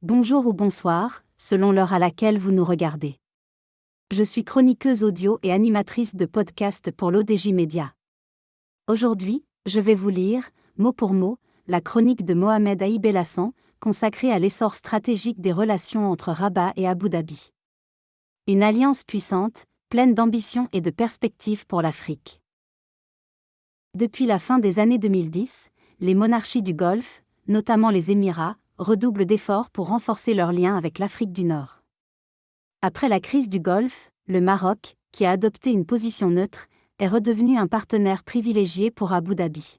Bonjour ou bonsoir, selon l'heure à laquelle vous nous regardez. Je suis chroniqueuse audio et animatrice de podcast pour l'ODJ Média. Aujourd'hui, je vais vous lire, mot pour mot, la chronique de Mohamed Aï Belhassan, consacrée à l'essor stratégique des relations entre Rabat et Abu Dhabi. Une alliance puissante, pleine d'ambition et de perspectives pour l'Afrique. Depuis la fin des années 2010, les monarchies du Golfe, notamment les Émirats, redoublent d'efforts pour renforcer leurs liens avec l'Afrique du Nord. Après la crise du Golfe, le Maroc, qui a adopté une position neutre, est redevenu un partenaire privilégié pour Abu Dhabi.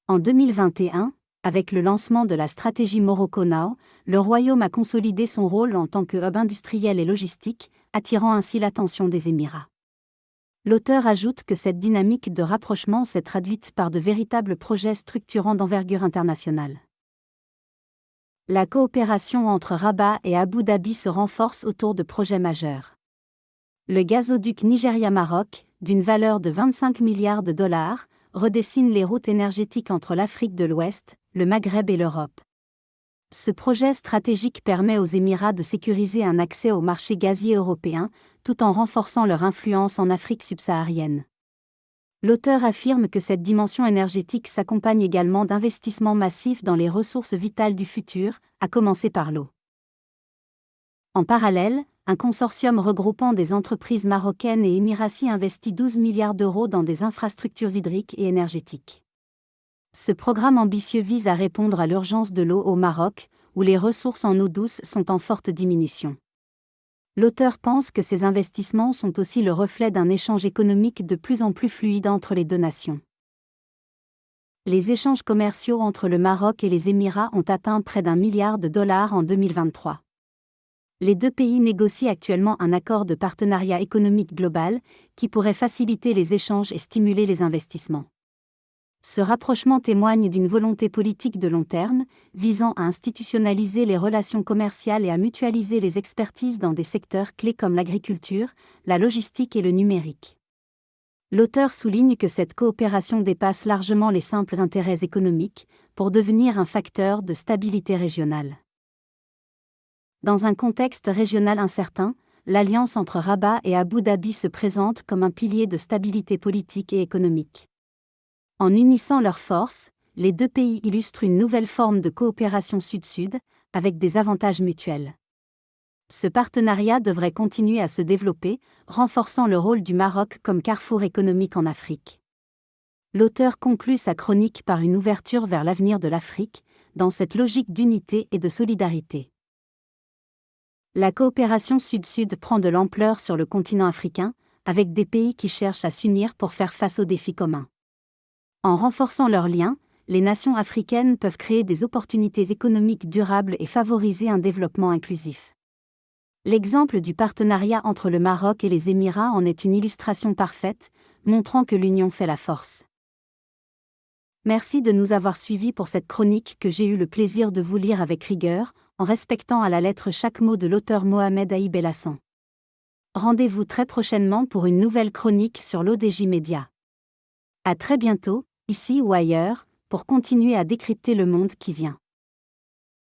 En 2021, avec le lancement de la stratégie Morocco Now, le royaume a consolidé son rôle en tant que hub industriel et logistique, attirant ainsi l'attention des Émirats. L'auteur ajoute que cette dynamique de rapprochement s'est traduite par de véritables projets structurants d'envergure internationale. La coopération entre Rabat et Abu Dhabi se renforce autour de projets majeurs. Le gazoduc Nigeria-Maroc, d'une valeur de 25 milliards de dollars, redessine les routes énergétiques entre l'Afrique de l'Ouest, le Maghreb et l'Europe. Ce projet stratégique permet aux Émirats de sécuriser un accès au marché gazier européen, tout en renforçant leur influence en Afrique subsaharienne. L'auteur affirme que cette dimension énergétique s'accompagne également d'investissements massifs dans les ressources vitales du futur, à commencer par l'eau. En parallèle, un consortium regroupant des entreprises marocaines et émiraties investit 12 milliards d'euros dans des infrastructures hydriques et énergétiques. Ce programme ambitieux vise à répondre à l'urgence de l'eau au Maroc, où les ressources en eau douce sont en forte diminution. L'auteur pense que ces investissements sont aussi le reflet d'un échange économique de plus en plus fluide entre les deux nations. Les échanges commerciaux entre le Maroc et les Émirats ont atteint près d'1 milliard de dollars en 2023. Les deux pays négocient actuellement un accord de partenariat économique global, qui pourrait faciliter les échanges et stimuler les investissements. Ce rapprochement témoigne d'une volonté politique de long terme, visant à institutionnaliser les relations commerciales et à mutualiser les expertises dans des secteurs clés comme l'agriculture, la logistique et le numérique. L'auteur souligne que cette coopération dépasse largement les simples intérêts économiques, pour devenir un facteur de stabilité régionale. Dans un contexte régional incertain, l'alliance entre Rabat et Abu Dhabi se présente comme un pilier de stabilité politique et économique. En unissant leurs forces, les deux pays illustrent une nouvelle forme de coopération sud-sud, avec des avantages mutuels. Ce partenariat devrait continuer à se développer, renforçant le rôle du Maroc comme carrefour économique en Afrique. L'auteur conclut sa chronique par une ouverture vers l'avenir de l'Afrique, dans cette logique d'unité et de solidarité. La coopération sud-sud prend de l'ampleur sur le continent africain, avec des pays qui cherchent à s'unir pour faire face aux défis communs. En renforçant leurs liens, les nations africaines peuvent créer des opportunités économiques durables et favoriser un développement inclusif. L'exemple du partenariat entre le Maroc et les Émirats en est une illustration parfaite, montrant que l'union fait la force. Merci de nous avoir suivis pour cette chronique que j'ai eu le plaisir de vous lire avec rigueur, en respectant à la lettre chaque mot de l'auteur Mohamed Aï Belhassan. Rendez-vous très prochainement pour une nouvelle chronique sur l'ODJ Média. À très bientôt, ici ou ailleurs, pour continuer à décrypter le monde qui vient.